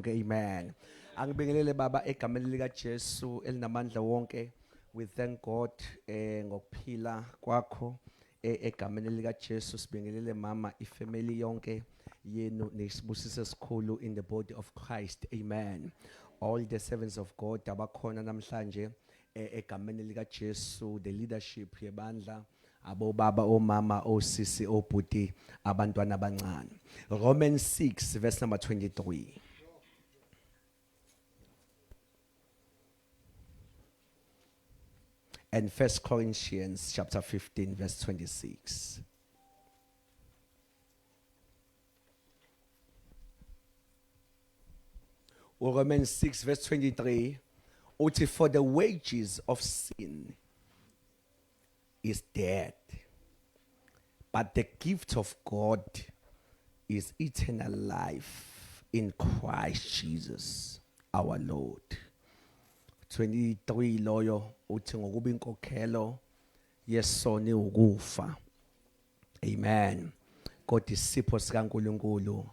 wonke. Amen. Angibingelele baba egameni lika Jesu elinamandla wonke. We thank God ngokuphila kwakho egameni lika Jesu. Sibingelele mama ifamily yonke yenu nesibusise esikhulu in the body of Christ. Amen. All the servants of God abakhona namhlanje egameni lika Jesu, the leadership yebandla, abo baba omama osisi obhuti abantwana abancane. Romans 6 verse number 23. And 1 Corinthians chapter 15 verse 26. Romans 6 verse 23. Uthi, for the wages of sin is death, but the gift of God is eternal life in Christ Jesus our Lord. 23 loyo uthi ngokuba inkokhelo yesoni ukufa. Amen. Kodwa isipho sikaNkulunkulu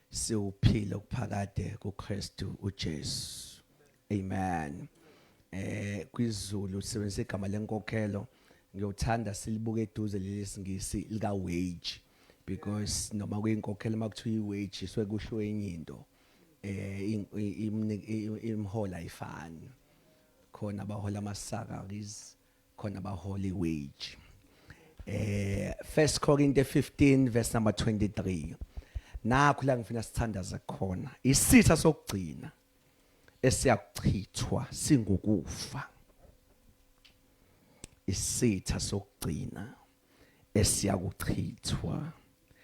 siwuphile ukuphakade kuKristu uJesu. Amen. KwiZulu sisebenzisa igama lenkokhelo. Ngiyothanda silibuke eduze lelesingisi lika wage, because noma kuyinkokhelo makuthiwa iwage iswe kusho enye into. Imhola ayifani. Khona abahola ama-salaries, khona abahola i-wage. 1 Corinthians 15 verse number 23. Nakho la ngifuna sithandaze khona. Isitha sokugcina esiyakuchithwa singukufa. Isitha sokugcina esiyakuchithwa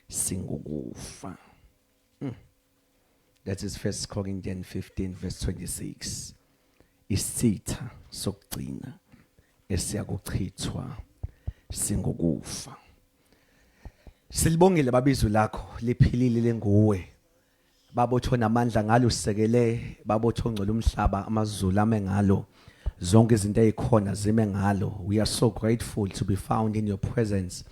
singukufa. That is 1 Corinthians 15 verse 26. Isitha sokugcina esiyakuchithwa singukufa. Silibongile babizo lakho liphilile lenguwe. Babotho namandla ngalo usekele, babotho ngcola umhlaba amazulu ame ngalo. Zonke izinto ezikhona zime ngalo. We are so grateful to be found in your presence.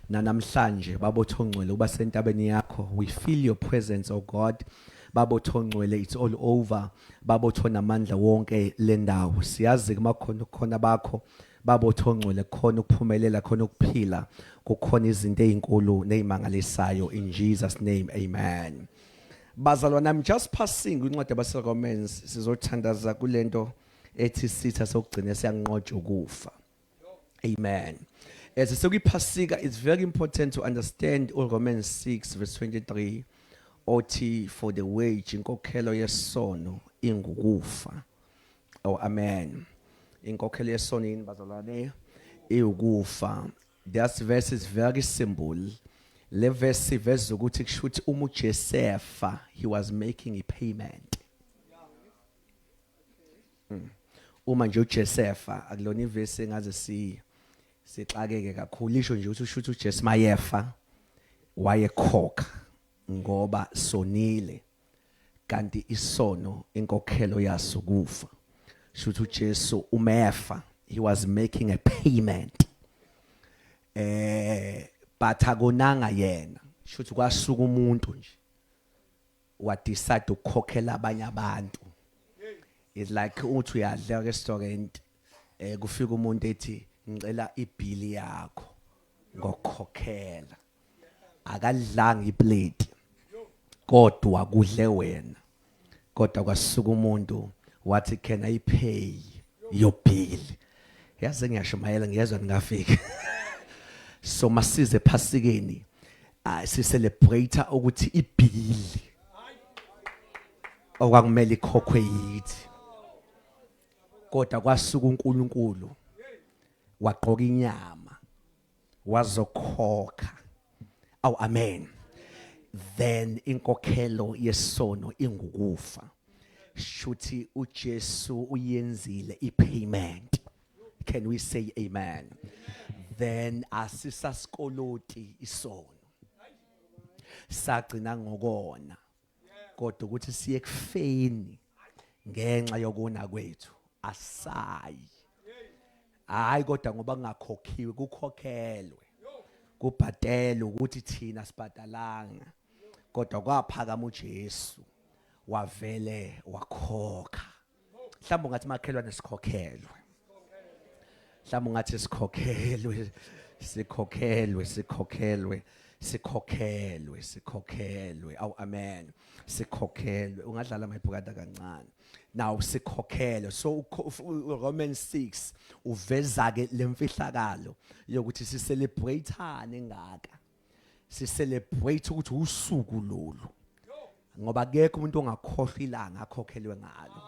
Na namhlanje babotho ngcwele uba sentabeni yakho. We feel your presence, oh God. Babotho ngcwele, it's all over. Babotho namandla wonke lendawo. Siyazi kumakhona khona bakho. Babotho ngcwele khona ukuphumelela khona ukuphila. Kukhona izinto ezinkulu nezimangalisayo in Jesus name. Amen. Bazalwane, I'm just passing incwadi yabaseRomans sizothandaza kulento ethi sitha sokugcina siyanqotsha ukufa. Amen. As sekuyiphasika, it's very important to understand Romans 6 verse 23. Othi, for the wage inkokhelo yesono ingukufa. Oh amen. Inkokhelo yesono yini bazalwane? Iyukufa. That verse is very simple. Le verse ukuthi kushuthi uJosefa, he was making a payment. Uma nje uJosefa akulona iverse engaze sixakeke kakhulu, isho nje ukuthi uJesu mayefa wayekhokha ngoba sonile, kanti isono inkokhelo yaso kufa. Shuthi uJesu umefa, he was making a payment. But akonanga yena, shuthi kwasuka umuntu nje wa decide ukukhokhela abanye abantu. It's like uthi uyadla restaurant, kufika umuntu ethi ngicela ibhili yakho ngokukhokhela. Akadlanga iplate kodwa kudle wena. Kodwa kwasuka umuntu wathi can I pay your bill? Yazi ngiyashumayela ngiyezwa ngafika. So masize phasikeni si celebrate ukuthi ibhili okwakumele ikhokhwe yithi. Kodwa kwasuka uNkulunkulu waqoka inyama wazokhokha. Oh amen. Then inkokhelo yesono ingukufa. Shuthi uJesu uyenzile ipayment. Can we say amen? Then asisaskoloti isono. Sagcina ngokona. Kodwa ukuthi siye kufeni ngenxa yokuna kwethu asayi. Hayi kodwa ngoba ngakhokhiwe kukhokhelwe. Kubhadelwe ukuthi thina sibhadalanga. Kodwa kwaphakama uJesu wavele wakhokha. Mhlawumbe ungathi makhelwane sikhokhelwe. Mhlawumbe ungathi sikhokhelwe. Aw amen. Sikhokhelwe. Ungadlala mayiphukada kancane. Now sikhokhelwe. So Romans 6 uveza ke lemfihlakalo yokuthi si celebrateane ngaka. Si celebrate ukuthi usuku lolu. Ngoba akekho umuntu ongakhohlwa ilanga akhokhelwe ngalo.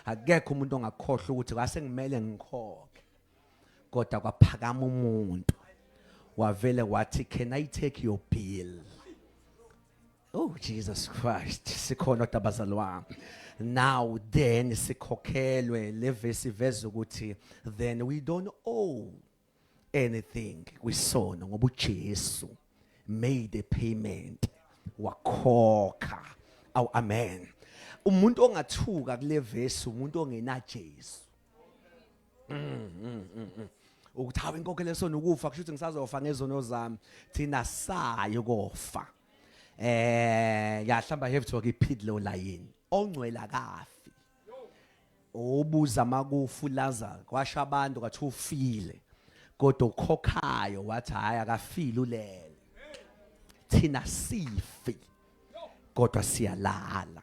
Akekho umuntu ongakhohlwa ukuthi kwase ngimele ngikhokhe. Kodwa kwaphakama umuntu wavele wathi, can I take your bill? Oh Jesus Christ, sikhona tabazalwa. Now then sikhokhelwe, le verse iveza ukuthi then we don't owe anything kwisono ngoba uJesu made a payment wakhokha. Aw amen. Umuntu ongathuka kule verse umuntu ongena Jesu. Ukuthi hawe inkokhelo sono ukufa kusho ukuthi ngisazofa ngezono zami thina sayo kofa. Yahlamba have to repeat lo line. Ongcwela kafi. Obuza makufu Lazarus kwasha abantu kwathi ufile. Kodwa ukhokhayo wathi hayi akafile ulele. Thina sifi. Kodwa siyalala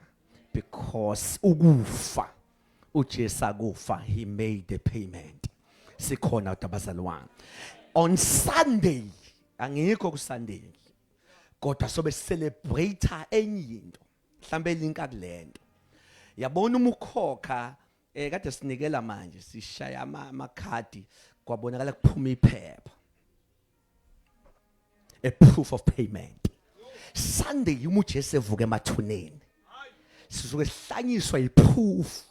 because ukufa uJesu akufa, he made the payment. Sikhona utabazalwane. On Sunday angikho ku Sunday kodwa sobe celebrate enye into mhlambe linka kulento. Yabona umukhokha kade sinikela manje sishaya amakhadi kwabonakala kuphuma iphepha. A proof of payment. Sunday uMujesu evuka emathuneni. Sisuke sihlanyiswa iproof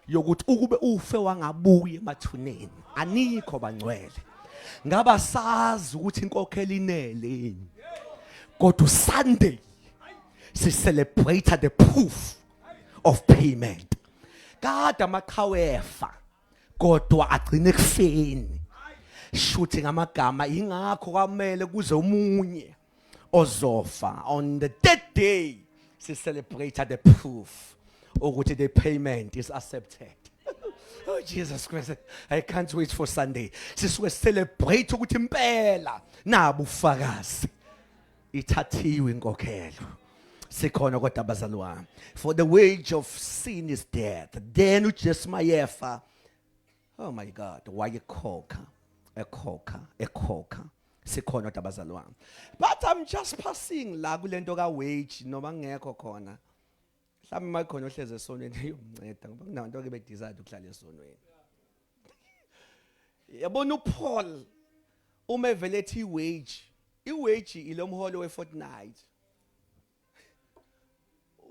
yokuthi ukube ufe wangabuye emathuneni anikho bangcwele. Ngaba sazi ukuthi inkokhelo inele. Kodwa Sunday si celebrate the proof of payment. Kada makhawefa kodwa agcine kufeni. Shooting amagama ingakho kwamele kuze umunye ozofa. On the third day si celebrate the proof ukuthi the payment is accepted. Oh Jesus Christ, I can't wait for Sunday. Sisuke celebrate ukuthi impela nabo ufakazi ithathiwe inkokhelo. Sikhona kodwa abazalwane. For the wage of sin is death. Then uJesu mayefa. Oh my God, wayekhokha. Ekhokha. Sikhona kodwa abazalwane. But I'm just passing la kulento ka wage noma ngekho khona. Mhlawumbe mayikhona ohleze esonweni eyomnceda ngoba kunabantu ke bedesire ukuhlala esonweni. Yabona uPaul uma evele ethi iwage ilomholo we-fortnight.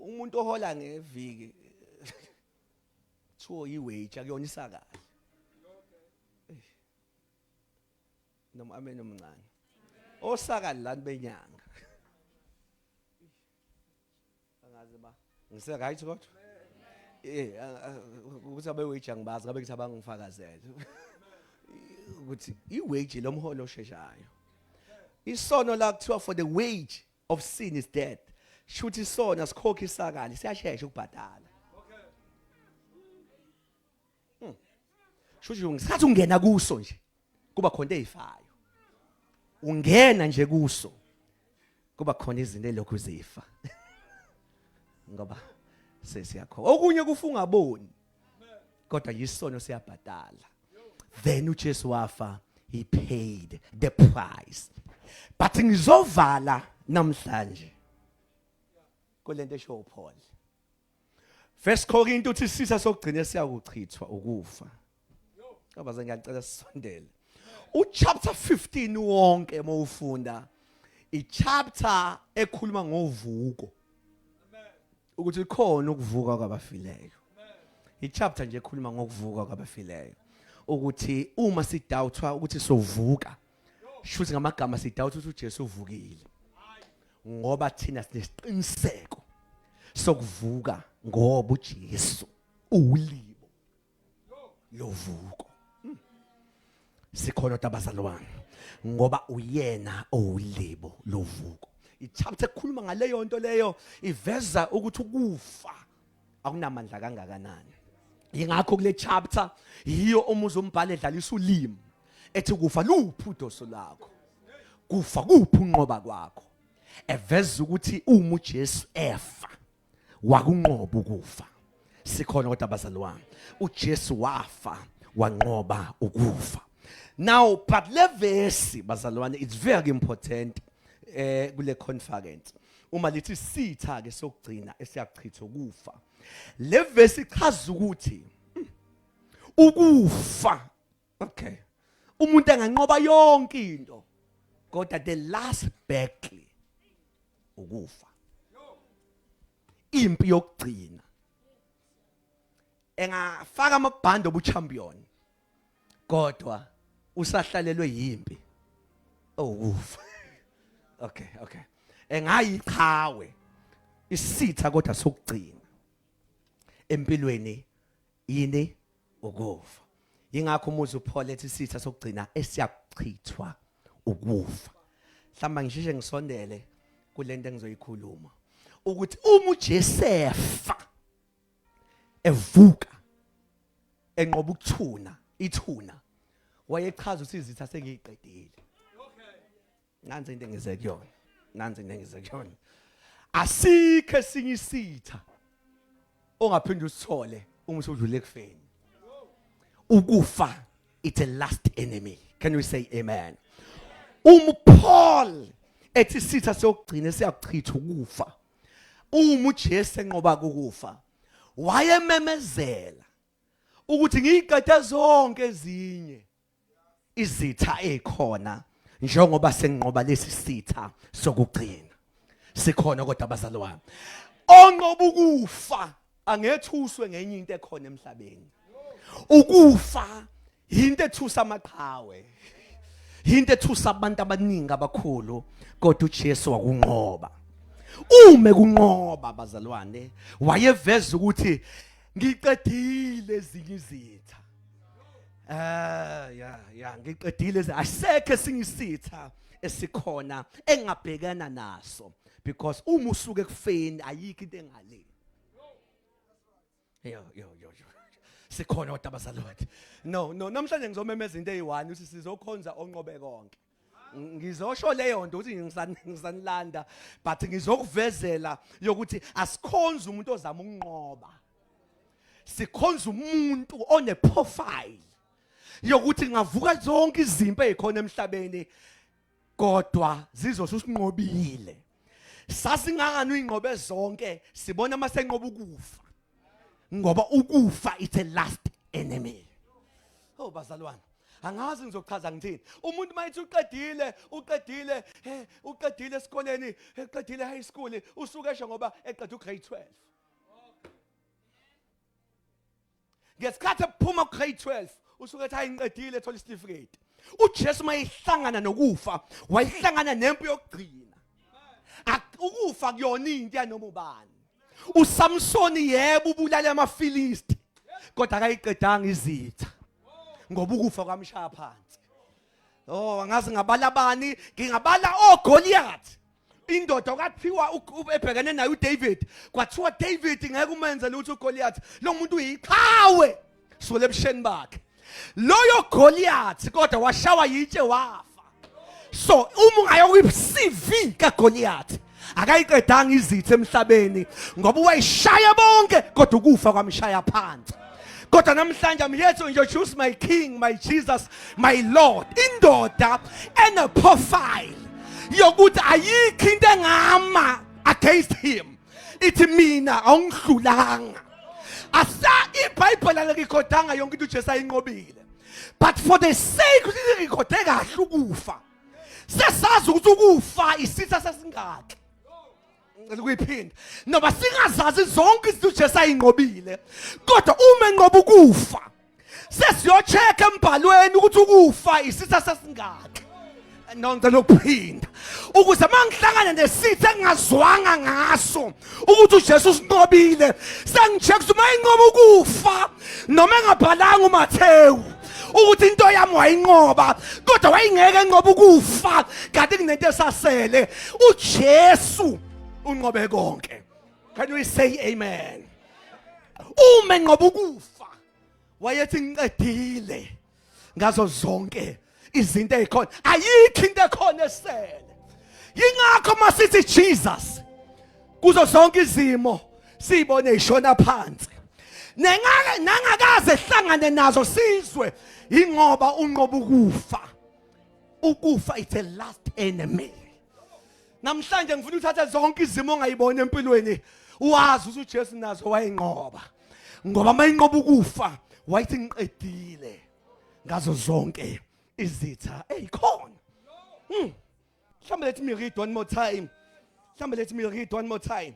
Umuntu ohola ngeviki kuthiwa iwage akuyona isakazi. Noma amen omncane. Osakali lani benyanga. Angazi ba ngise right kodwa ukuthi abewage angibazi ngabe kuthi abangifakazele ukuthi iwage lomholo osheshayo. Isono la kuthiwa for the wage of sin is death. Shuthi isona sikhokha isakali siyashesha ukubhadala. Shuthi ngisathi ungena kuso nje kuba khona ezifayo. Ungena nje kuso kuba khona izinto elokhu zifa. Ngoba sesiyakho okunye kufunga boni kodwa yisono siyabhadala. Then uJesu wafa, he paid the price. But ngizovala namhlanje kolento esho Paul. 1 Corinthians uthi sisa sokugcina siyakuchithwa ukufa. Ngoba ngiyacela sisondele. Uchapter 15 wonke mawufunda ichapter ekhuluma ngovuko. Ukuthi khona ukuvuka kwabafileyo. Ichapter nje ekhuluma ngokuvuka kwabafileyo. Ukuthi uma sidoubtwa ukuthi sovuka shuthi ngamagama sidoubt ukuthi uJesu uvukile. Ngoba thina sinesiqiniseko sokuvuka ngoba uJesu ulibo lovuko. Sikhona tabazalwane ngoba uyena owulibo lovuko. ichapter ekhuluma ngaleyo nto leyo iveza ukuthi ukufa akunamandla kangakanani. Ingakho kule chapter yiyo umuzi umbhalo edlalisa ulimi ethi kufa luphi udoso lakho, kufa kuphi unqoba kwakho. Eveza ukuthi uma uJesu efa wakunqoba ukufa. Sikhona kodwa abazali wami, uJesu wafa wanqoba ukufa. Now but le verse bazali wami, it's very important kule conference. Uma lithi sitha ke sokugcina esiyachitha ukufa, le verse ichaza ukuthi ukufa, okay, umuntu enganqoba yonke into kodwa the last battle ukufa, impi yokugcina. Engafaka amabhande obuchampion kodwa usahlalelwe yimpi ukufa. Okay. Engayichawe isitha kodwa sokugcina empilweni yini ukufa. Ingakho umuzi uPaul ethi isitha sokugcina esiyachithwa ukufa. Mhlamba ngisheshe ngisondele kulento engizoyikhuluma ukuthi uma uJesu efa evuka enqoba ukuthuna ithuna, wayechaza ukuthi izitha sengiyiqedile. Nansi into engize kuyona, asikho esinye isitha ongaphinde usithole uma usudlule ekufeni. Ukufa it's a last enemy. Can we say amen? Paul ethi isitha sokugcina siyachitha ukufa, uma uJesu enqoba ukufa wayememezela ukuthi ngiyiqede zonke ezinye izitha ekhona njengoba senqoba lesi sitha sokugcina. Sikhona kodwa abazali wami, onqoba ukufa angethuswe ngenye into ekhona emhlabeni. Ukufa into ethusa amaqhawe, into ethusa abantu abaningi abakhulu, kodwa uJesu wakunqoba. Uma kunqoba bazalwane, wayeveza ukuthi ngiqedile ezinye izitha. Ngiqedile, asekho esinye isitha esikhona engabhekana naso, because uma usuke ekufeni ayikho into engale. Sikhona kodwa abazalwane. No, namhlanje ngizomemeza into eyi-1 ukuthi sizokhonza onqobe konke. Ngizosho leyo nto ukuthi ngizanilanda, but ngizokuvezela yokuthi asikhonza umuntu ozama ukunqoba. Sikhonza umuntu one profile yokuthi ngavuka zonke izimpi ezikhona emhlabeni kodwa zizosusinqobile. Sasingangani uyinqobe zonke, sibona masenqoba ukufa. Ngoba ukufa it's a last enemy. Oh bazalwane, angazi ngizochaza ngithini. Umuntu mayithi uqedile esikoleni, eqedile high school, usuke esho ngoba eqeda ugrade 12. Ngesikhathi ephuma ugrade 12, usuke ethi hayi ngiqedile, ethola isitifiketi. uJesu mayihlangana nokufa, wayihlangana nempi yokugcina. Ukufa kuyona into yanoma ubani. uSamsoni yebo ubulala amaFilisti, kodwa akayiqedanga izitha ngoba ukufa kwamshaya phansi. Oh, angazi ngabala bani, ngingabala oGoliath. Indoda kwathiwa ebhekene naye uDavid, kwathiwa David ngeke umenze lutho uGoliath. Lo muntu uyiqhawe sole ebusheni bakhe. Loyo Goliath kodwa washawa yitshe wafa. So uma ungayokuyi CV kaGoliath, akayiqedanga izitha emhlabeni ngoba wayishaya bonke kodwa ukufa kwamshaya phansi. Kodwa namhlanje I'm here to introduce my King, my Jesus, my Lord. Indoda ene profile yokuthi ayikho into engama against him. Ithi mina awungihlulanga. Asa iBhayibheli alikhodanga yonke into uJesu ayinqobile. But for the sake ukuthi ngikhodhe kahle ukufa, sesazi ukuthi ukufa isitha sesingaki. Ukuyiphinda noba singazazi zonke izinto uJesu ayinqobile, kodwa uma enqoba ukufa sesiyocheka embhalweni ukuthi ukufa isitha sesingaki. Nonke lokuphinda ukuze mangihlangana nesitha engazwanga ngaso ukuthi uJesu usinqobile, sengicheka ukuthi mayinqoba ukufa noma engabhalanga uMathewu, ukuthi into yami wayinqoba kodwa wayingeke enqoba ukufa kanti kunento esasele uJesu unqobe konke. Can we say amen? Uma enqoba ukufa wayethi ngiqedile ngazo zonke izinto ezikhona ayikho into ekhona esele. Yingakho masithi Jesus kuzo zonke izimo sibone ishona phansi nangakaze hlangane nazo sizwe ingoba unqoba ukufa it's a last enemy. Namhlanje ngifuna uthatha zonke izimo ongayibona empilweni wazi ukuthi uJesu nazo wayinqoba ngoba mayinqoba ukufa wayithi ngiqedile ngazo zonke izitha ezikhona. Let me read one more time. Let me read one more time.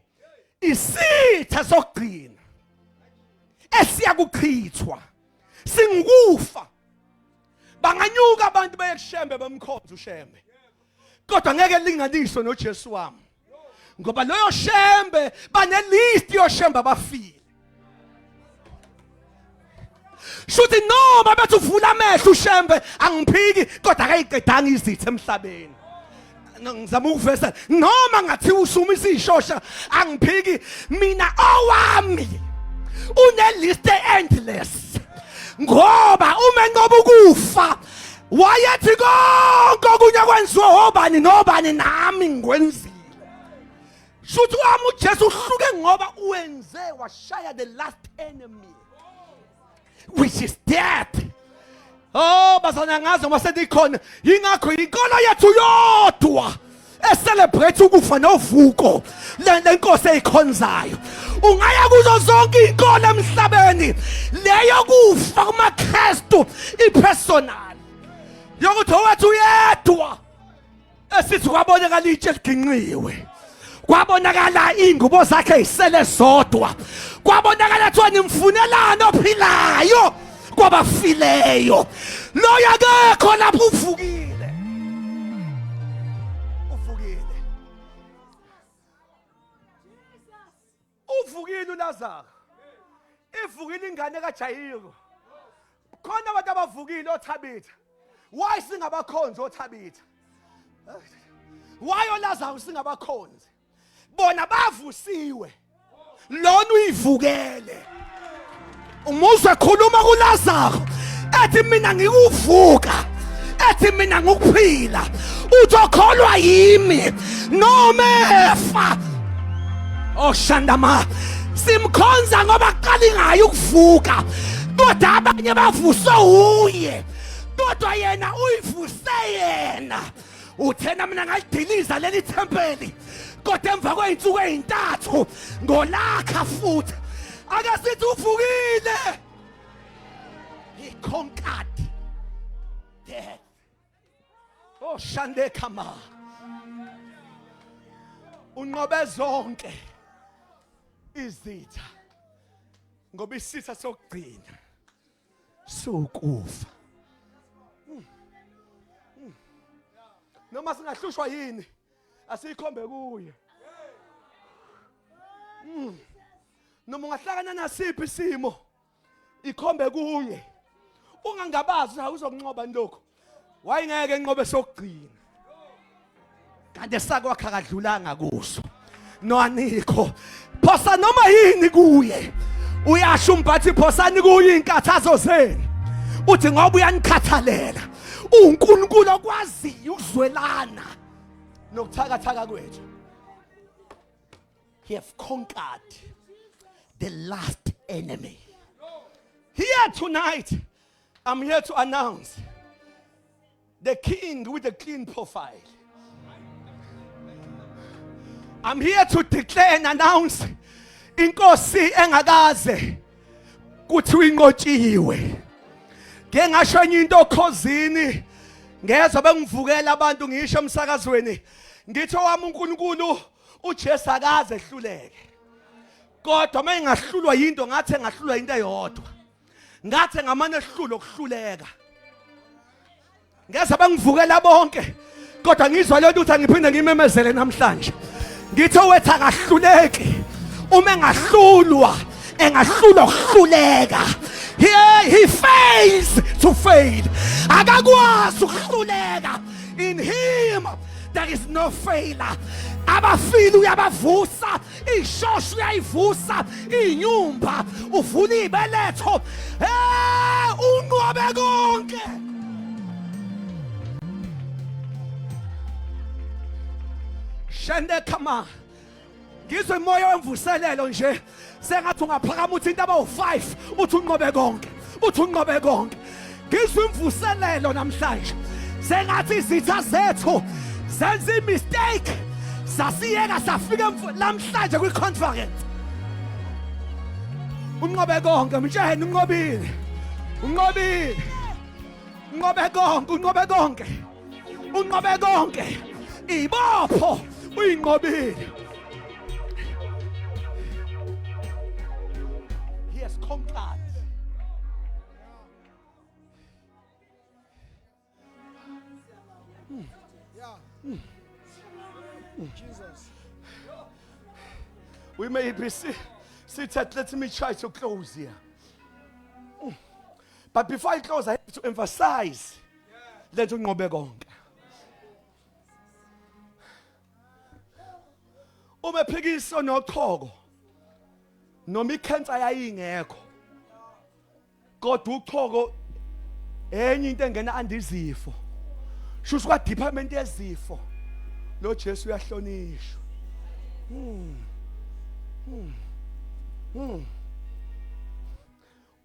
Isitha sokugcina esiyakuchithwa singukufa. Banganyuka abantu bayekushembe bamkhonza ushembe. Kodwa ngeke linganiswe noJesu wami. Ngoba loyo shembe banelist yoshembe abafile. Shuthi noma bethi uvula amehlo ushembe angiphiki kodwa akayiqedanga izitha emhlabeni. Ngizama ukuvesa noma ngathi usumisa ishosha angiphiki mina owami unelist endless ngoba uma enqoba ukufa wayethi konke okunye kwenziwa obani nobani nami ngikwenzile. Shuthi wami uJesu uhluke ngoba uwenze washaya the last enemy which is death. Oh basana ngazi masethi khona yingakho inkolo yethu yodwa celebrate ukufa novuko lenkosi eyikhonzayo. Ungaya kuzo zonke inkolo emhlabeni leyo kufa kumaKristu ipersonal yokuthi owethu yedwa esithi kwabonakala itshe liginqiwe, kwabonakala ingubo zakhe ezisele zodwa, kwabonakala ukuthi nimfunelana ophilayo kwabafileyo. Loyo akekho lapho uvukile. Uvukile uLazaro. Ivukile ingane kaJayiro. Khona abantu abavukile oThabitha. Why singabakhonzi oThabitha? Why uLazaro singabakhonzi? Bona bavusiwe. Lona uyivukele. Umuzwe khuluma kuLazaro ethi mina ngikuvuka, ethi mina ngikuphila, utokholwa yimi noma efa. Oshandama simkhonza ngoba qali ngayo ukuvuka kodwa abanye bavuso uye kodwa yena uyivuse yena. Uthena mina ngalidiliza leli thempeli kodwa emva kweinsuku ezintathu ngolakha futhi akasithi uvukile. He conquered death. Oh shande kama unqobe zonke izitha ngoba isitha sokugcina sokufa. Noma singahlushwa yini asikhombe kuye. Noma ungahlangana nasiphi isimo ikhombe kuye. Ungangabazi awuzokunqoba lokho. Wayengeke enqobe sokugcina. Kanti sakwakha kadlulanga kuso. No anikho. Phosa noma yini kuye. Uyasho umphathi phosani kuye inkathazo zenu. Uthi ngoba uyanikhathalela. uNkulunkulu okwaziyo ukuzwelana nokuthakathaka kwethu. He have conquered the last enemy. Here tonight, I'm here to announce the king with the clean profile. I'm here to declare and announce inkosi engakaze kuthiwa inqotshiwe. Ngeke ngasho enye into okhosini ngezwe bengivukela abantu ngisho emsakazweni ngithi owami uNkulunkulu uJesu akaze ehluleke. Kodwa mengahlulwa into ngathi engahlulwa into eyodwa. Ngathi ngamane ehlulo ukuhluleka. Ngezwe bengivukela bonke kodwa ngizwa lento ukuthi ngiphinde ngimemezele namhlanje. Ngithi owethu akahluleki. Uma engahlulwa ukuhluleka. He fails to fail. Akakwazi ukuhluleka. In him there is no failure. Abafili uyabavusa, ishosho uyayivusa, inyumba uvula ibeletho. Unqobe konke. Shende kama ngizwe moya wemvuselelo nje sengathi ungaphakama uthi into aba5 uthi unqobe konke, uthi unqobe konke. Ngizwe imvuselelo namhlanje sengathi izitha zethu senze mistake sasiyeka safika namhlanje kwi conference. Unqobe konke mtsheni unqobile. Unqobile. Unqobe konke, unqobe konke. Unqobe konke. Ibopho uyinqobile. He has conquered. Jesus. We may be seated. Let me try to close here. But before I close, I have to emphasize. Let unqobe konke. Uma phikiswa nochoko noma ikhensa yayingekho kodwa uchoko enye into engena andizifo shuthi kwa department yezifo lo Jesu uyahlonishwa.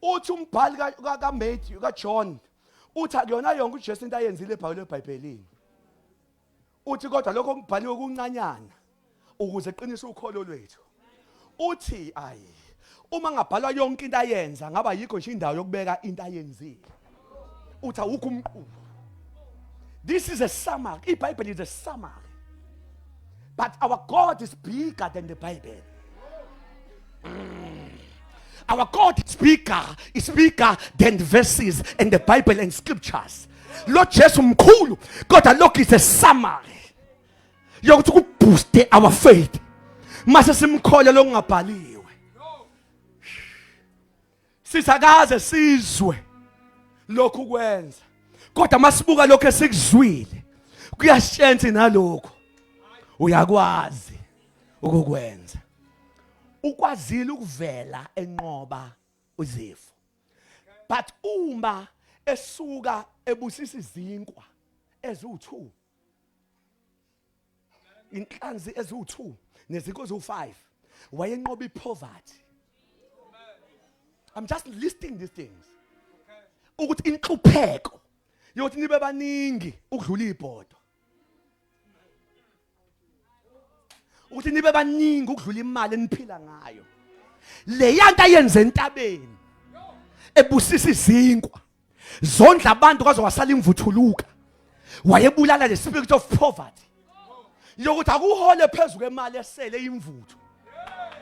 Uthi umbhali ka Matthew ka John uthi akuyona yonke uJesu into ayenzile eBhayibhelini. Uthi kodwa lokho okubhaliwe kuncanyana ukuze eqinise ukholo lwethu. Uthi ayi uma ngabhalwa yonke into ayenza ngaba yikho nje indawo yokubeka into ayenzile. Uthi awukho umqulu. This is a summary. iBhayibheli is a summary. But our God is bigger than the Bible. Our God is bigger than the verses in the Bible and scriptures. Lord Jesu mkhulu kodwa lokho is a summary. Yokuthi kubooste our faith. Mase simkhole lokungabhaliwe. Sisakaze sizwe lokhu kwenza. Kodwa masibuka lokho esikuzwile kuyashenza nalokho. Uyakwazi ukukwenza. Ukwazile ukuvela enqoba uzifo. But uma esuka ebusisa izinkwa ezu2 inhlanzi ezu2 nezinko ezu5 wayenqoba ipoverty. I'm just listing these things. Ukuthi inhlupheko yokuthi nibe baningi ukudlula ibhodo. Ukuthi nibe baningi ukudlula imali eniphila ngayo. Le yanto ayenze entabeni ebusisa izinkwa zondla abantu kwaze wasala imvuthuluka. Wayebulala the spirit of poverty. Yokuthi akuhole phezulu kwemali esele imvuthu.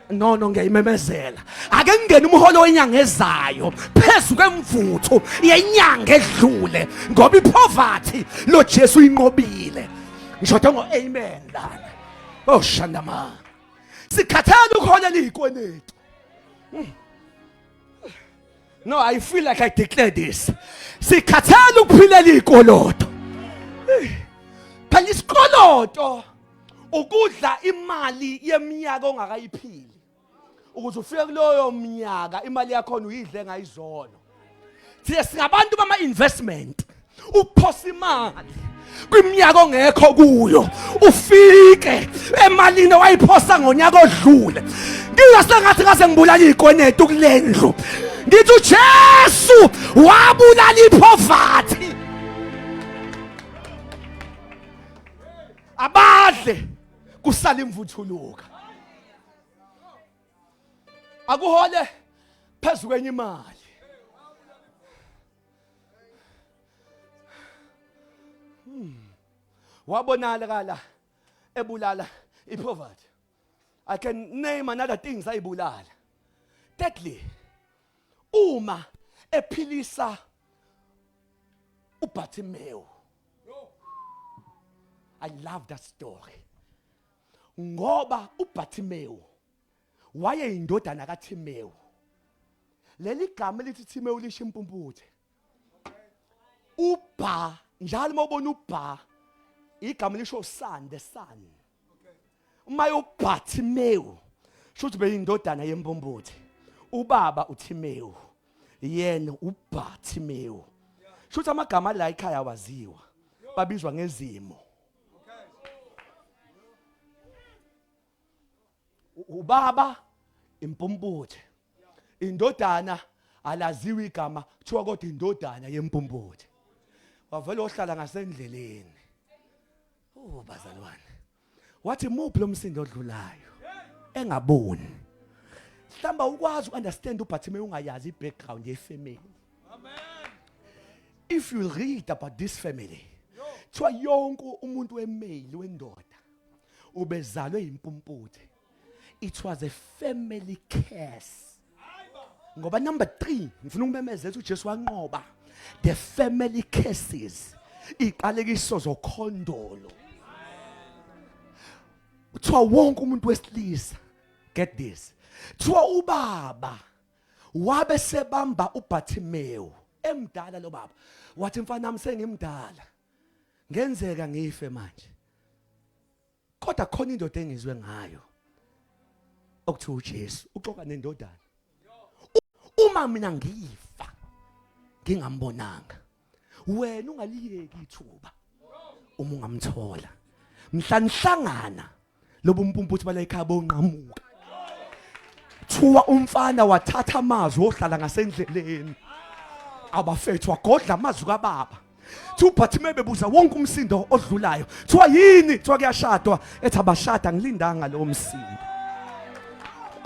No ngiyayimemezela. Ake ngene umholo wenyanga ezayo phezulu kwemvuthu yenyanga edlule ngoba ipoverty lo Jesu inqobile. Ngisho ngo amen lana. Oh shandama. Sikhathana ukuholela izikwenetu. No, I feel like I declare this. Sikhathana ukuphilela izikoloto. Phela isikoloto ukudla imali yeminyaka ongakayiphili. Ukuze ufike kuloyo mnyaka imali yakho uyidle ngayizolo. Siye singabantu bama investment. Uphosa imali kwiminyaka ongekho kuyo ufike emalini wayiphosa ngonyaka odlule. Ngingasengathi ngase ngibulala izikwenetu kulendlu. Ngithi uJesu wabulala ipoverty. Abadle kusala imvuthuluka. Akuhole phezulu kwenye imali. Wabonala kala ebulala ipoverty. I can name another things ayibulala. Thirdly, uma ephilisa uBartimaeus. I love that story. Ngoba uBartimaeus wayeyindodana kaTimaeus. leli gama lithi Timewu lisho impumputhe. Ubha njalo mawubona ubha igama lisho son, the son. Uma yobha Timewu shothi beyindodana yempumputhe. Ubaba uTimewu yena ubha Timewu. Shothi amagama la ekhaya waziwa babizwa ngezimo. Ubaba impumputhe, indodana alaziwa igama kuthiwa kodwa indodana yempumputhe. Wavela ohlala ngasendleleni. Bazalwane, wathi muphi lo msindo odlulayo engaboni. Hlamba ukwazi uunderstand uBhartimeyu ungayazi ibackground yefamily. Amen. If you read about this family, kuthiwa yonke umuntu wemale wendoda ubezalwe impumputhe. It was a family curse. Ngoba number 3, ngifuna ukumemezela ukuthi uJesu wanqoba the family curses. Iqalekiso zokhondolo. Kuthiwa wonke umuntu wesilisa, get this. Kuthiwa ubaba wabe sebamba uBhartimeyu emdala lo baba. Wathi mfana nami sengimdala. Ngenzeka ngife manje. Kodwa khona indoda engizwe ngayo. Okuthiwa uJesu uxoxa nendodana. Uma mina ngifa ngingambonanga, wena ungaliyeki ithuba uma ungamthola. Mhlanhlangana lobo mpumputhe bala ekhaya bonqamuka. Thuwa umfana wathatha amazwi ohlala ngasendleleni. Abafethu wagodla amazwi kaBaba. TuBhartimeyu bebuza wonke umsindo odlulayo. Thuwa yini? Thuwa kuyashadwa. Ethi abashada ngilindanga lo msindo.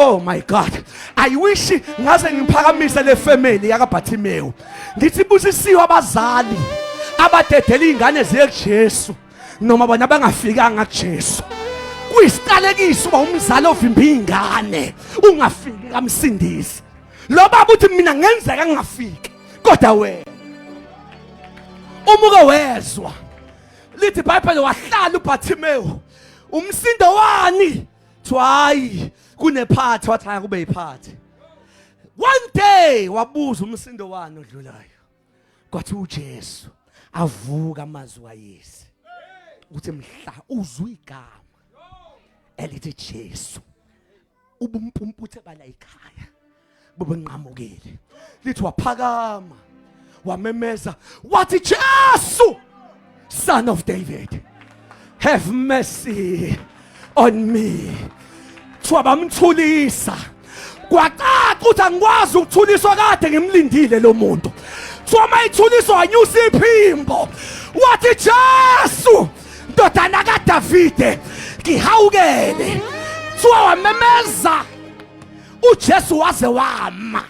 Oh my God. I wish ngaze ngiphakamise le family yakaBhartimeyu. Ngithi busisiwe abazali abadedela izingane zeJesu noma bona bangafikanga kuJesu. Kuyisiqalekiso uba umzali ovimba izingane ungafiki kamsindisi. Lo baba uthi mina ngenzeka ngingafiki kodwa wena umuke wezwa. Lithi iBhayibheli wahlala uBhartimeyu umsindo wani? Hayi kunephathi wathi aya kube iphathi. One day wabuza umsindo wani odlulayo. Kwathi uJesu avuka amazwi kaYesu. Uthi mhla uzwe igama elithi Jesu ubumpumputhe bala ekhaya bubenqamukile. Lithi waphakama wamemeza wathi Jesu, Son of David, have mercy on me. Bamthulisa kwacaca ukuthi angikwazi ukuthuliswa kade ngimlindile lo muntu. Mayithuliswa wanyusa iphimbo wathi Jesu, ndodana kaDavide ngihawukele. Wamemeza uJesu waze wama.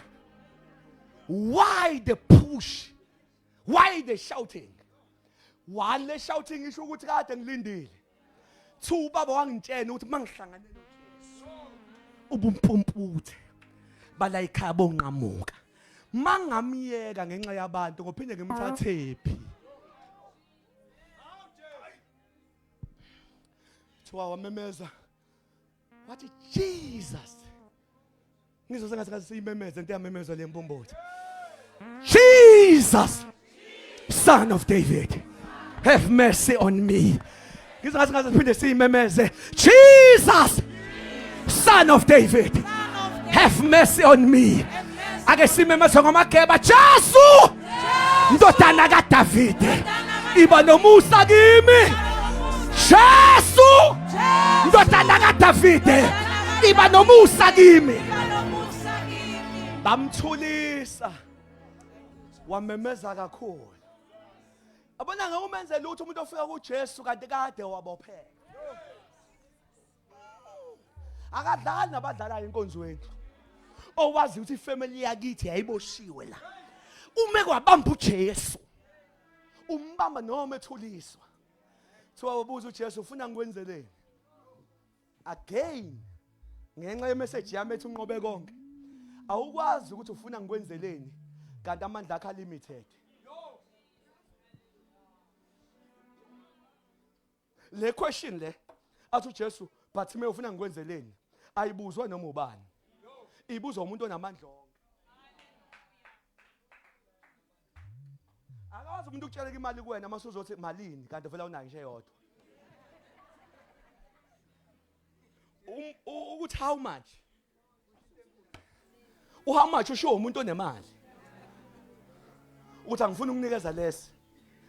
Why the push? Why the shouting? One, le shouting isho ukuthi kade ngilindile. Two, ubaba wangitshela ukuthi mangihlangane ubumpumputhe bala ekhaya bonqamuka. Mangamiyeka ngenxa yabantu ngophinde ngimthathephi. Thuwa wamemeza wathi Jesus. Ngizosengathi siyimemeze into yamemeza le mpumputhe. Jesus, Son of David, have mercy on me. Ngizosengathi siphinde siyimemeze. Jesus, Son of David, have mercy on me. Ake simemeze ngomageba. Jesu, ndodana kaDavide, iba nomusa kimi. Jesu, ndodana kaDavide, iba nomusa kimi. Bamthulisa wamemeza kakhulu. Abona ngeke umenze lutho umuntu ofika kuJesu kanti kade wabophela. Akadlali nabadlala enkonzweni. Owazi ukuthi ifamily yakithi yayiboshiwe la. Ume kwabamba uJesu. Umbamba noma ethuliswa. Thiwa ubuza uJesu ufuna ngikwenzeleni? Again ngenxa yemessage yami ethi unqobe konke. Awukwazi ukuthi ufuna ngikwenzeleni kanti amandla akho limited. Le question le athi uJesu Bhartimeyu ufuna ngikwenzeleni ayibuzwa noma ubani. Ibuzwa umuntu onamandla onke. Wazi umuntu ukutshela imali kuwena mase uzothi malini kanti vele unayo nje eyodwa. Ukuthi how much? How much usho umuntu onemali? Uthi angifuni ukunikeza less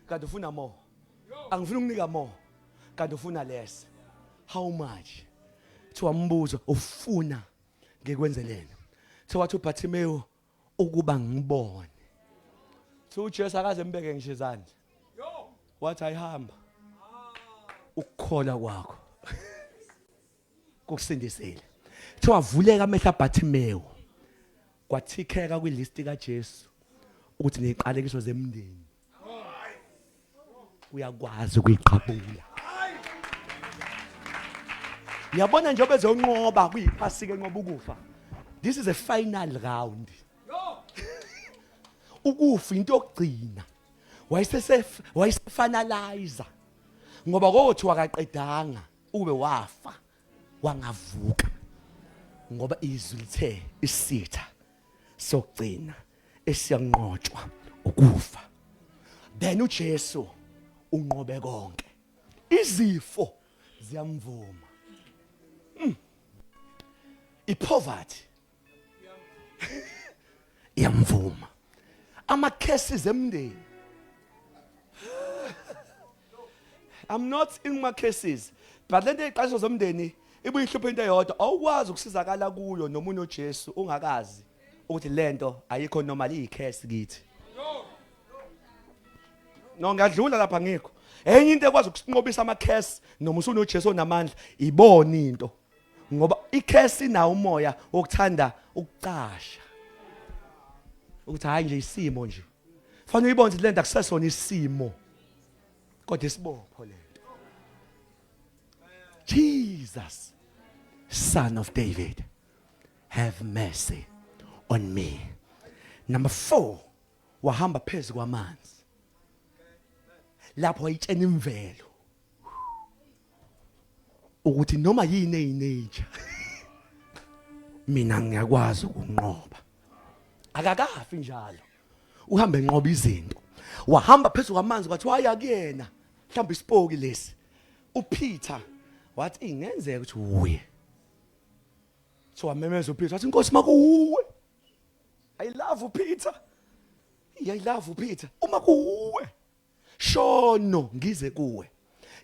kanti ufuna more. Angifuni ukunika more kanti ufuna less. How much? Thiwa mbuzo ufuna ngikwenzeleni. Thiwa wathi uBartimaeus ukuba ngibone. Thiwa uJesu akaze mbeke ngisho izandla. Wathi ayihamba. Ukukhola kwakho kukusindisile. Thiwa avuleka amehlo aBartimaeus. Kwathikeka kwilist kaJesu ukuthi neziqalekiso zemndeni uyakwazi ukuyiqhabula. Yabona njengoba ezonqoba kuyiphasika enqoba ukufa. This is a final round. Ukufa into yokugcina. Wayesefinalizer. Ngoba kothi wakaqedanga ube wafa wangavuka. Ngoba izwi lithe isitha sokugcina esiyanqotshwa ukufa. Then uJesu unqobe konke. Izifo ziyamvuma. Ipoverty iyamvuma. Ama cases emndeni. I'm not in my cases, but lento eqasho zomndeni ibuye ihluphe into eyodwa. Awukwazi ukusizakala kuyo nomunye uJesu ungakazi ukuthi lento ayikho normal iyicase kithi. No ngadlula lapha ngikho. Enye into ekwazi ukusinqobisa ama case noma usuna uJesu onamandla ibona into. Ngoba icase inawo umoya wokuthanda ukucasha. Ukuthi hayi nje isimo nje. Fanele uyibone ukuthi lento akusesona isimo. Kodwa isibopho lento. Jesus, Son of David, have mercy on me. Number 4, wahamba phezu kwamanzi. Lapho wayitshena imvelo. Ukuthi noma yini eyineja mina ngiyakwazi ukunqoba. Akakafi njalo. Uhamba enqoba izinto. Wahamba phezu kwamanzi kwathi waya kuyena. Mhlawumbe isipoki lesi. uPeter wathi ingenzeka ukuthi uye. So wamemeza uPeter wathi inkosi makuwe. I love uPeter. I love uPeter. Uma kuwe. Shono ngize kuwe.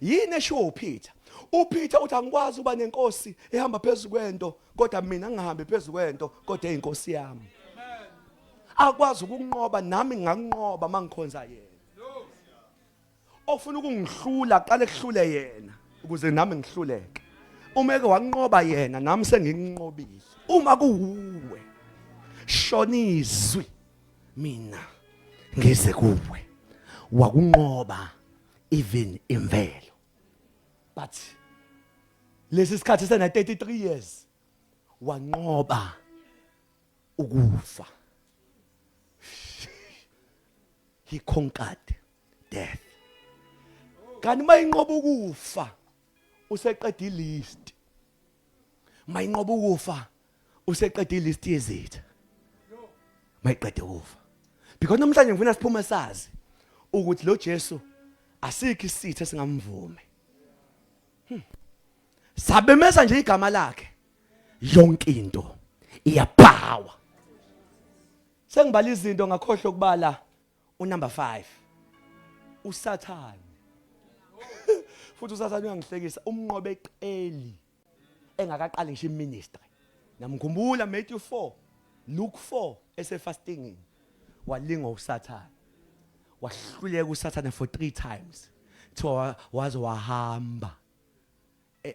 Yini esho uPeter? uPeter uthi angikwazi uba nenkosi ehamba phezulu kwento kodwa mina ngihambe phezulu kwento kodwa eyinkosi yami. Akwazi ukunqoba nami nginganqoba mangikhonza yena. Ofuna ukungihlula qale kuhlule yena ukuze nami ngihluleke. Uma eke wanqoba yena nami senginqobile. Uma kuwe shonizwi mina ngize kuwe. Wakunqoba even imvelo. But lesi sikhathi sena 33 years wanqoba ukufa. He conquered death. Kanti mayinqoba ukufa useqeda ilist. Mayinqoba ukufa useqeda ilist yezitha. Mayiqeda ukufa. Because namhlanje ngifuna siphume sazi ukuthi lo Jesu asikho isitha esingamvume. Sabemeza nje igama lakhe yonke into iyabhawa. Sengibala izinto ngakhohlwa ukubala unumber 5 uSathane. Futhi uSathane uyangihlekisa umnqobe eqeli engakaqali ngisho iministry. Namkhumbula Matthew 4 Luke 4 esefasting walinga uSathane. Wahluleka uSathane for 3 times. Thiwa waze wahamba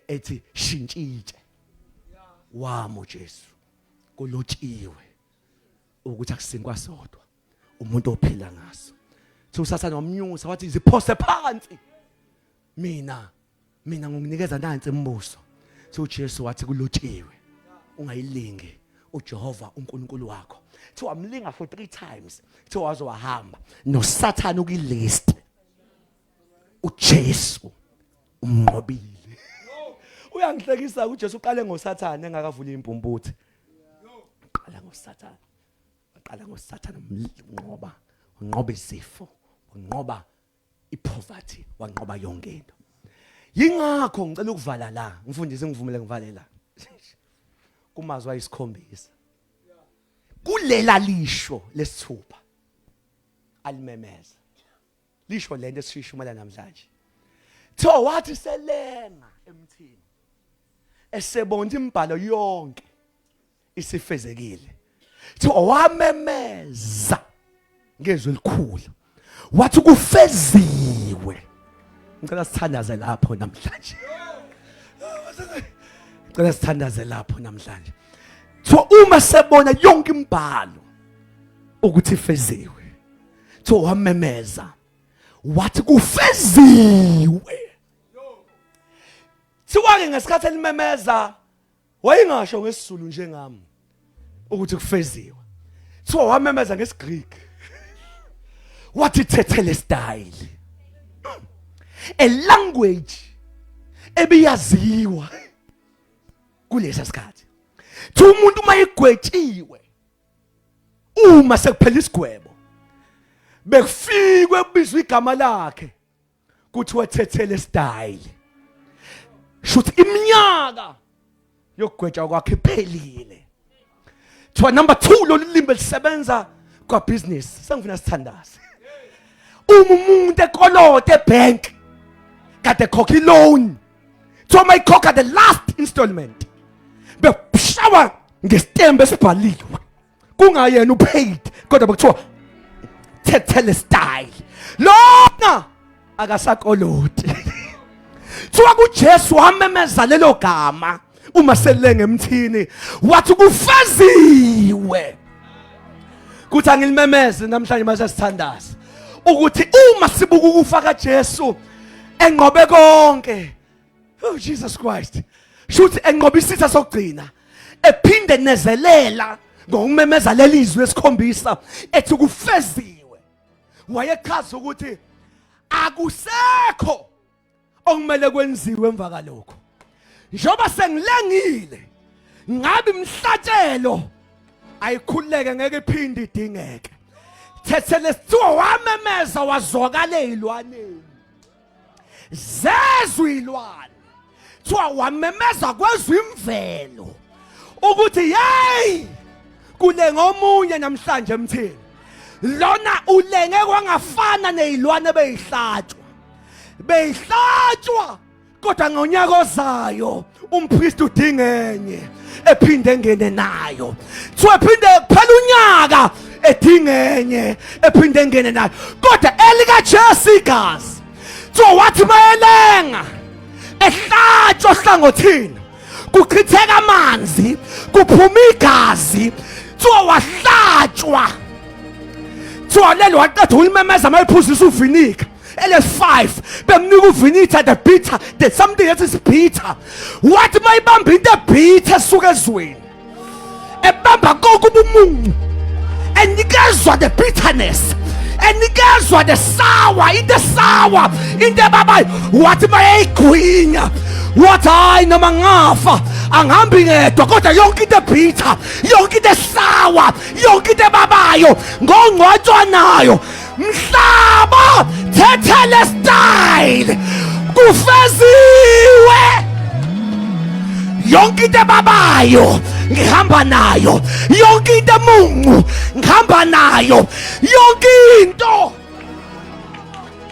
ethi shintshitshe wami uJesu kulotshiwe ukuthi akusinkwa sodwa umuntu ophila ngaso. Thi uSathane wamnyusa wathi ziphose phansi. Mina ngikunikeza nansi imbuso. Thi uJesu wathi kulotshiwe ungayilingi uJehova uNkulunkulu wakho. Thi wamlinga for 3 times. Thi waze wahamba noSathane ukilist. uJesu umnqobile. Uyangihlekisa uJesu uqale ngoSathane engakavula impumputhi. Uqala ngoSathane. Uqala ngoSathane umnqoba, unqoba izifo, wanqoba ipoverty, wanqoba yonke into. Yingakho ngicela ukuvala la, ngifundise ngivumele ngivale la. Kumazwi ayisikhombisa. Kulela lisho lesithupha alimemeza. Lisho lento esishishumela namhlanje. Tho wathi selenga emthini. Esebonda imbhalo yonke isifezekile. Tho wamemeza ngezwi elikhulu. Wathi kufeziwe. Ngicela sithandaze lapho namhlanje. Ngicela sithandaze lapho namhlanje. Tho uma sebona yonke imbhalo ukuthi ifeziwe. Tho wamemeza. Wathi kufeziwe. Thiwa-ke ngesikhathi elimemeza wayingasho ngesizulu njengami ukuthi kufeziwe. Thiwa wamemeza ngesiGreek. Wathi tetelestai. A language ebiyaziwa kulesa sikhathi. Thi umuntu mayigwetshiwe uma sekuphela isigwebo bekufikwe kubizwa igama lakhe kuthiwa tetelestai. Shuthi iminyaka yokugwetshwa kwakhe iphelile. Thiwa number 2 lo limbe lisebenza kwa business. Sengifuna sithandaze. Umuntu ekolote ebank kade khokha loan. Thiwa mayikhokha the last installment. Beshawa ngestembe esibhaliwe. Kungayena upaid kodwa bekuthiwa tetelestai. Lona akasakoloti. Thiwa kuJesu wamemeza lelo gama uma selenge emthini wathi kufeziwe. Kuthi angilimemeze namhlanje mase sithandaza ukuthi uma sibuka ukufa kaJesu enqobe konke. Oh Jesus Christ. Shuthi enqobe isitha sokugcina ephinde nezelela ngokumemeza lelizwe esikhombisa ethi kufeziwe. Wayechaza ukuthi akusekho okumele kwenziwe emva kalokho. Njoba sengilengile ngabe imhlatshelo ayikhuleke ngeke iphinde idingeke. Tetelestai wamemeza wazwakala ezilwaneni. Zezwe ilwane. Thiwa wamemeza kwezwe imvelo ukuthi hey kulenga omunye namhlanje emthini. Lona ulenge kwangafana nezilwane beyihlatshwa. Beyihlatshwa kodwa ngonyaka ozayo umpriest udingenye ephinde engene nayo. Thiwa ephinde kuphela unyaka edingenye ephinde engene nayo. Kodwa elika Jesu igazi. Thiwa wathi mayelenga ehlatshwa hlangothini kuchitheka amanzi kuphuma igazi. Thiwa wahlatshwa. Thiwa lelo waqeda ulimemeza mayiphuzisa uvinika. LS5 bemnika uvinita the bitter, there's something that is bitter. Wathi mayibamba into bitter esuka ezweni ebamba konke ubumungu enikezwa the bitterness enikezwa the sour into sour into babayo. Wathi mayayigwinya wathi hayi noma ngafa angihambi ngedwa kodwa yonke into bitter yonke into sour yonke into babayo ngongcwatshwa nayo mhlaba tetelestai kufeziwe. Yonke into babayo ngihamba nayo. Yonke into Mungu ngihamba nayo. Yonke into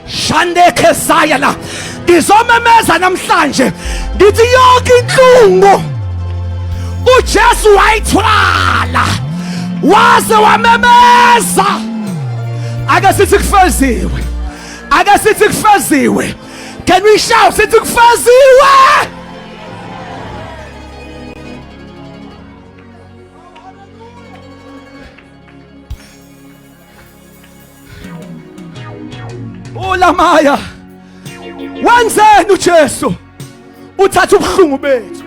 Shandeke sayala. Ngizomemeza namhlanje ngithi yonke inhlungu uJesu wayithwala waze wamemeza. Ake sithi kufeziwe. Ake sithi kufeziwe. Can we shout sithi kufeziwe? Olamaya. Wenzeni uJesu? Uthatha ubuhlungu bethu.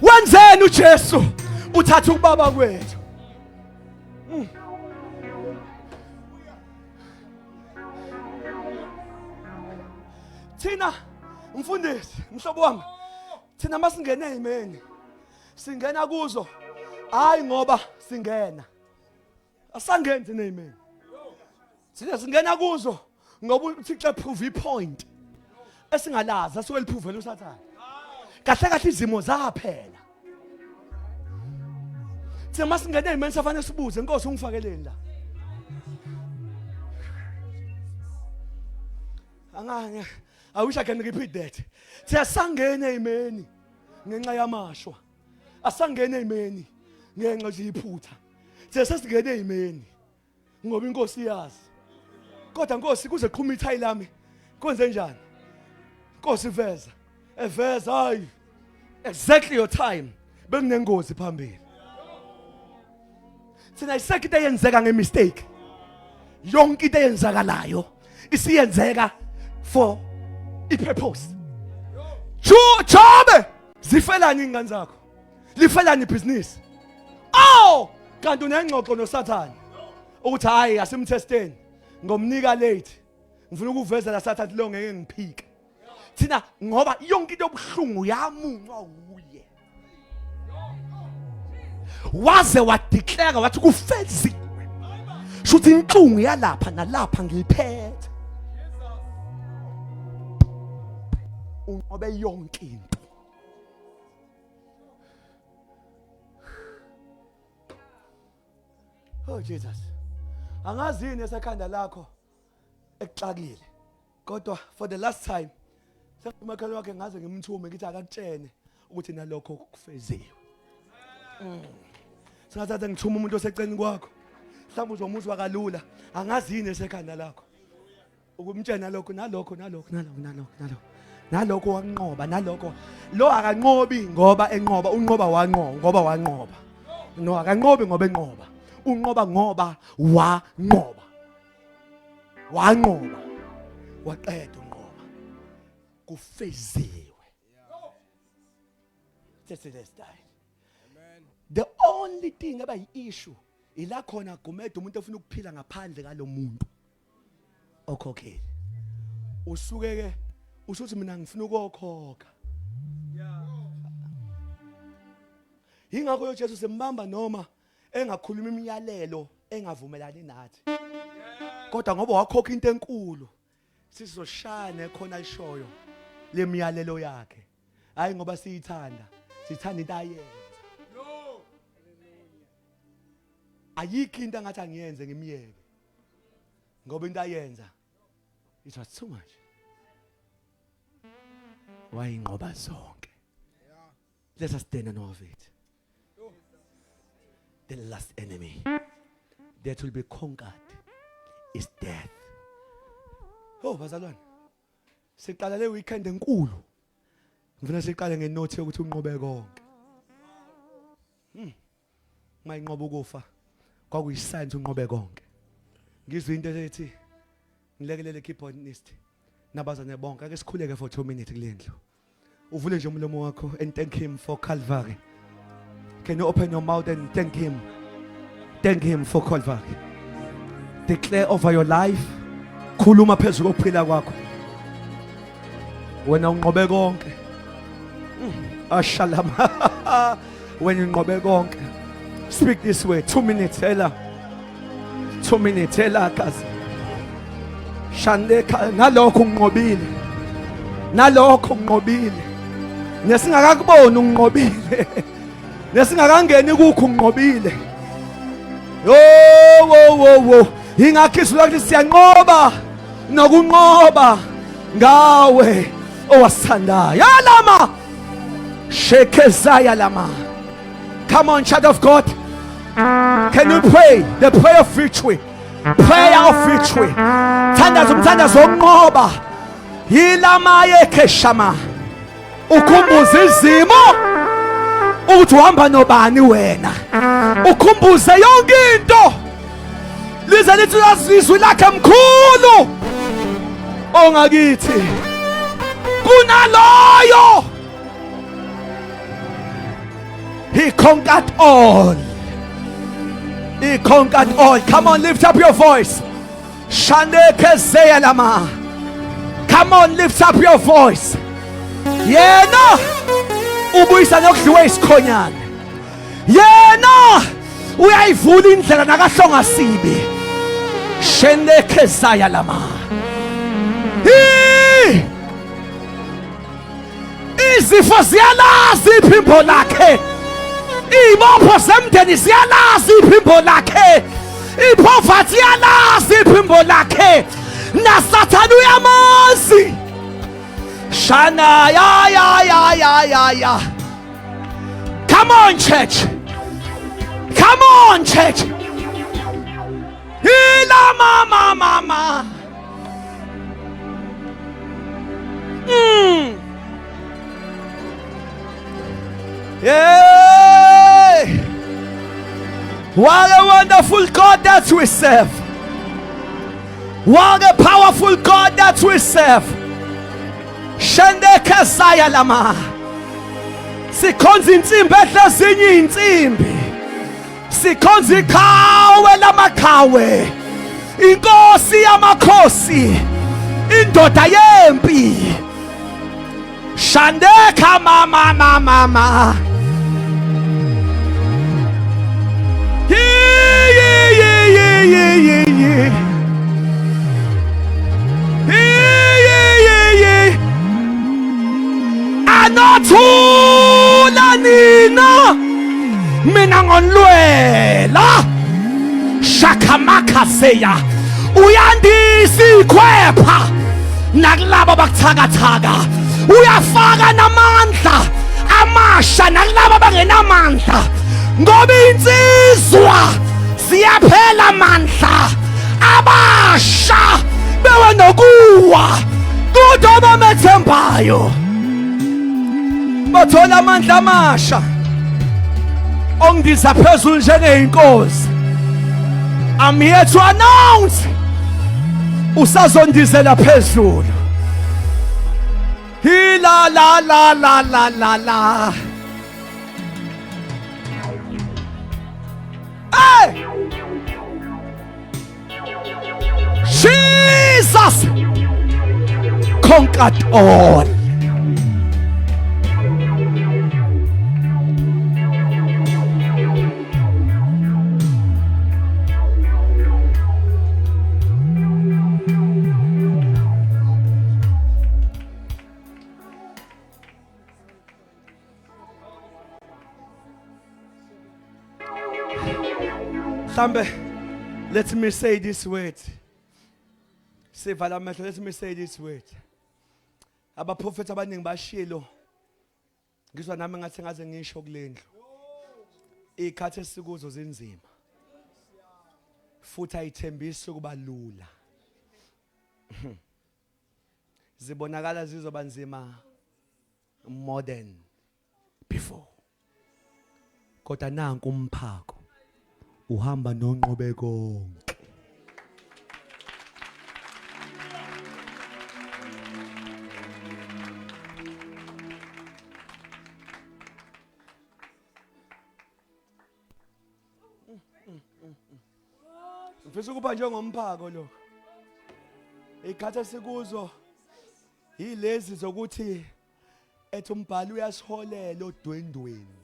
Wenzeni uJesu? Uthatha ubaba kwethu. Thina mfundisi mhlobo wami thina masingena ezimeni singena kuzo hayi ngoba singena asangeni thina ezimeni Sina singena kuzo ngoba uThixo prove ipoint esingalazi asuke liphuvela uSathane. Kahle kahle izimo zaphela. Thina masingena imini safanele sibuze Nkosi ungifakeleni la. I wish I can repeat that. Thina sangena imini ngenxa yamashwa. Asangena imini ngenxa yiphutha. Thina sesingena imini ngoba iNkosi iyazi. Kodwa Nkosi kuze qhuma ithayi lami. Kwenze njani? Nkosi veza. Eveza hayi. Exactly your time. Benginengozi phambili. Thina isekho into eyenzeka ngemistake. Yonke into eyenzakalayo isiyenzeka for ipurpose. Chobe zifelani ingane zakho. Lifelani ibhizinisi. Oh, kanti unengxoxo noSathane. Ukuthi hayi asimthesteni. Ngomnika late. Ngifuna ukuveza la Sathane lo ngeke ngiphike. Thina ngoba yonke into yobuhlungu yamunqwa uye. Waze wadeclare wathi kufeziwe. Shuthi inhlungu yalapha nalapha ngiliphethe. Unqobe yonke into. Oh Jesus. Angazi yini esekhanda lakho ekuxakile. Kodwa for the last time sekumakhala wakhe ngaze ngimthume ngithi akakutshene ukuthi nalokho kufeziwe. Singathatha ngithuma umuntu oseceni kwakho. Mhlawumbe uzomuzwa kalula. Angazi yini esekhanda lakho. Ukumtshena lokho nalokho. Nalokho wanqoba nalokho. Lo akanqobi ngoba enqoba, unqoba wanqoba ngoba wanqoba. No akanqobi ngoba enqoba. Unqoba ngoba wanqoba. Wanqoba. Waqeda unqoba. Kufeziwe. Let's die. The only thing about issue ila khona gumede umuntu ofuna ukuphila ngaphandle kalomuntu okhokhela. Usuke ke usuthi mina ngifuna ukukhokha. Ingakho uJesu sembamba noma engakhuluma imiyalelo engavumelani nathi. Kodwa ngoba wakhokha into enkulu sizoshana khona ayishoyo lemiyalelo yakhe. Hayi ngoba siyithanda into ayenza. Ayikho into angathi angiyenze ngimiyeke. Ngoba into ayenza it was too much. Wayinqoba zonke. Let us stand and of it. The last enemy that will be conquered is death. Oh bazalwane. Siqala le weekend enkulu. Ngifuna siqale ngenothi ukuthi unqobe konke. Mayinqoba ukufa. Kwakuyisign unqobe konke. Ngizwe into ethi ngilekelele keyboardist nabazane bonke ake sikhuleke for 2 minutes kulendlu. Uvule nje umlomo wakho and thank him for Calvary. Can you open your mouth and thank him? Thank him for Calvary. Declare over your life. Khuluma phezulu kokuphila kwakho. Wena unqobe konke. Ashalama. When unqobe konke. Speak this way. 2 minutes. Ela. 2 minutes. Ela kazi. Shandeka nalokho unqobile. Nalokho unqobile. Nesingakakuboni unqobile. Nesingakangeni kukho unqobile. Wo. Ingakhiswa ukuthi siyanqoba nokunqoba ngawe owasithandayo. Yalama. Shekezaya lama. Come on, child of God. Can you pray the prayer of victory? Prayer of victory. Thandazo ngoba yilama yekeshama. Ukhumbuze izimo ukuthi uhamba nobani wena. Ukhumbuze yonke into. Lize lithi uyazizwa lakhe mkhulu. Ongakithi. Kunaloyo. He conquered all. He conquered all. Come on, lift up your voice. Shandeke zeyalama. Come on, lift up your voice. Yena ubuyisa nokudliwa isikhonyana. Yena uyayivula indlela nakahlonga sibi. Shendeke Zayalama. Izifo ziyalazi iphimbo lakhe. Ibopho zemndeni ziyalazi iphimbo lakhe. Ipoverty iyalazi iphimbo lakhe. Nasathana uyamazi. Shana ya. Come on, church. Come on, church. Hila mama. Yeah. What a wonderful God that we serve. What a powerful God that we serve. Shendeke Zayalama. Sikhonza insimbi ehlazinye insimbi. Sikhonza ikhawe lamakhawe. Inkosi yamakhosi. Indoda yempi. Shandeka mama. Anothula nina mina ngonlwela shakamaka seya uyandisa ikhwepha nakulabo bakuthakathaka uyafaka namandla amasha nakulabo abangenamandla ngoba insizwa siyaphela amandla abasha bewe nokuwa kodwa bamethembayo bathola amandla amasha ongiza phezulu njengeinkosi. I'm here to announce usazondizela phezulu. Hila la. Hey! Jesus conquered all. Let me say this word. Let me say this word. Abaprofeti abaningi bashilo. Ngizwa nami ngathi ngaze ngisho kulendlu. Ikhathi esikuzo zinzima. Futhi ayithembisi ukuba lula. Zibonakala zizoba nzima more than before. Kodwa nanku umphako. Uhamba nonqobe konke. Mfisa ukuba njengomphako lo. Ikhathi esikuzo yilezi zokuthi ethi umbhali uyasiholela odwendweni.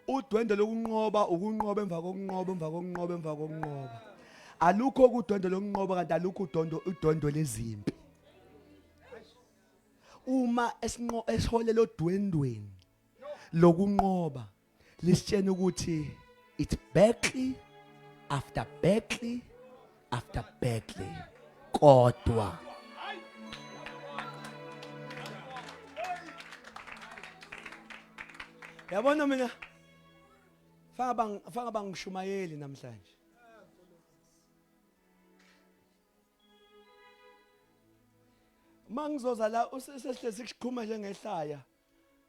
Udwendwe lokunqoba ukunqoba emva kokunqoba. Alukho kudwendwe lokunqoba kanti alukho udwendwe lezimpi. Uma esiholela odwendweni lokunqoba lisitshena ukuthi it's battle after battle after battle. Kodwa yabona mina fanga bangishumayeli namhlanje. Mangizoza la usesihlezi sikhuma njengehlaya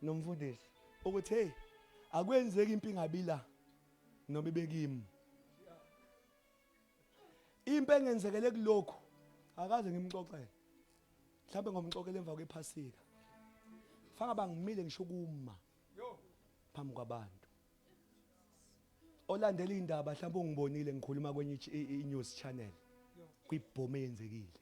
nomfundisi ukuthi hey akwenzeki impilo ngabila noma ibekimi. Impe engenzekele kulokho akaze ngimxoxele. Mhlawumbe ngomxoxele emva kwephasika. Fanga bangimile ngisho kuma phambi kwabantu. Olandela indaba mhlawumbe ungibonile ngikhuluma kwenye i-news channel. Kuyibhomo eyenzekile.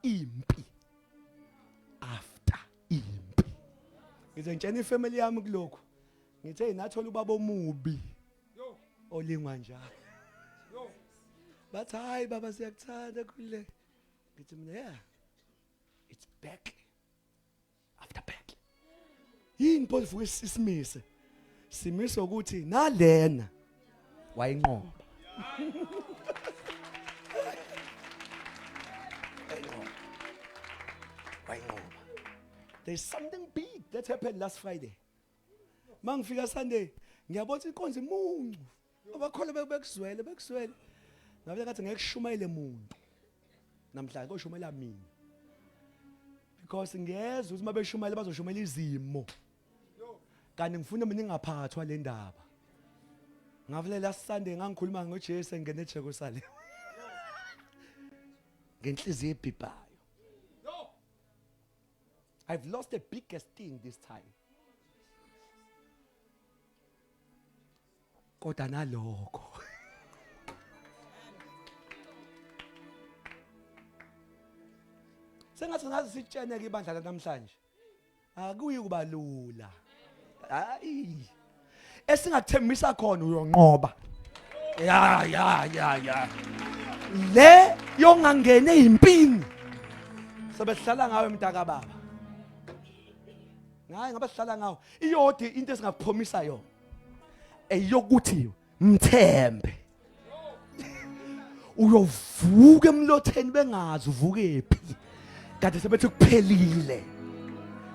Impi after impi. ngizentshena ifamily yami kuloko ngithe nathola ubaba omubi olingwa njalo bathi hayi baba siyakuthanda kule ngithi mina yeah it's back after back yini phofu isimise simiso ukuthi nalena wayinqoba wayinqoba. There's something big that happened last Friday. Mangifika Sunday ngiyabona inkonzo imuncu abakhola bekuzwele ngabe ngathi ngeke kushumayele umuntu namhlanje koshumela mina because ngiyeza ukuthi mabeshumayela bazoshumayela izimo kanti ngifuna mina ngingaphathwa le ndaba ngavele last Sunday ngangikhuluma ngoJesu ngene eJerusalem ngenhliziyo ebhibhayo. I've lost the biggest thing this time. Kodwa nalokho sengathi ngazi sitshene ke ibandla namhlanje akuyi kubalula hayi esingathembisa khona uyonqoba ya le yongangene impini sebehlala ngawe mntaka baba ngaye ngabe sihlala ngawo iyodi into esingakuphomisa yona eyokuthi mthembe uyovuka emlotheni bengazi uvukephi kanti sebethi kuphelile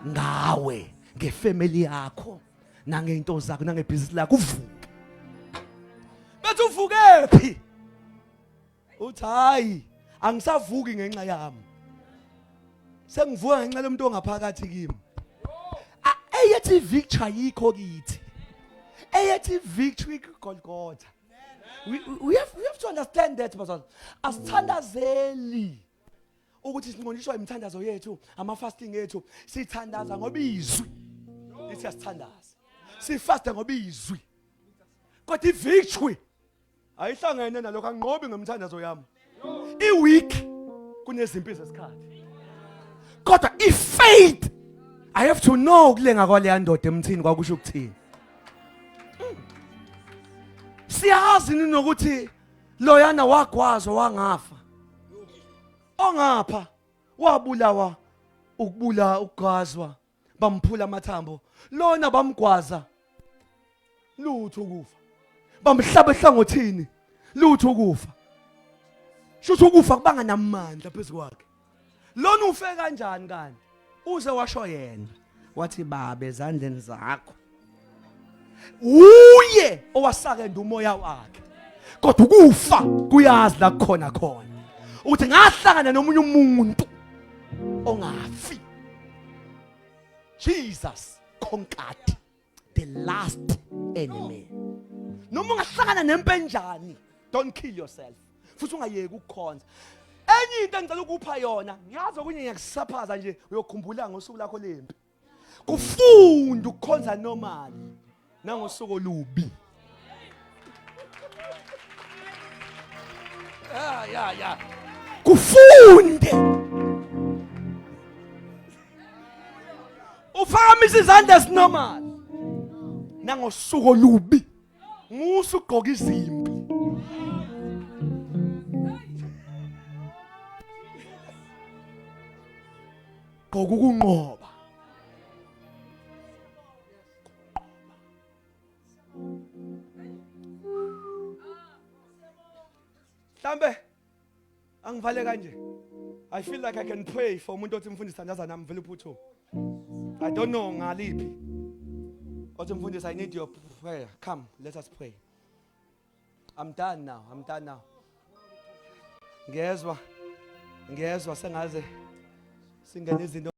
ngawe ngefamily yakho nangeinto zakho nangebhizinisi lakho uvuke bethi uvukephi uthi hayi angisavuki ngenxa yami sengivuka ngenxa lomuntu ongaphakathi kimi eyethi victory yikho kithi eyethi victory Golgotha. We have to understand that because asithandazeli ukuthi sinqondiswa imithandazo yethu ama fasting yethu sithandaza ngoba izwi lithi sithandaza sifasta ngoba izwi kodwa ivictory ayihlangene nalokho anqobi ngemthandazo yami iweek kunezimpi zesikhathi kodwa ifaith I have to know kulenga kwale ndoda emthini kwakusho ukuthini siyazi nokuthi loyana wagwazwa wangafa ongapha wabulawa ukugazwa bamphula amathambo lona bamgwaza lutho ukufa bamhlaba ehlangothini lutho ukufa shuthu ukufa kubanga namandla phezulu kwakhe lona ufe kanjani kanti uze washo yena wathi baba ezandleni zakho uye owasakenda umoya wakhe kodwa ukufa kuyazi la khona uthi ngahlangana nomunye umuntu ongafi. Jesus conquered the last enemy. Noma ungahlangana nempenjani, don't kill yourself. Futhi ungayeki ukukhonza. Enye into engicela ukupha yona, ngiyazi okunye ngiyakusaphaza nje uyokhumbula ngosuku lakho lempi. Kufunda ukukhonza normal nangosuku olubi. Ya. Kufunde. Ufakamise izandla ezinormal nangosuku olubi. Musu ugqoka izimpi. Gqoka ukunqoba. Mhlambe angivale kanje. I feel like I can pray for umuntu othi mfundisi andaza nami vele uphuthu. I don't know ngaliphi. Othi mfundisi I need your prayer. Come, let us pray. I'm done now. Ngezwa sengaze singene izinto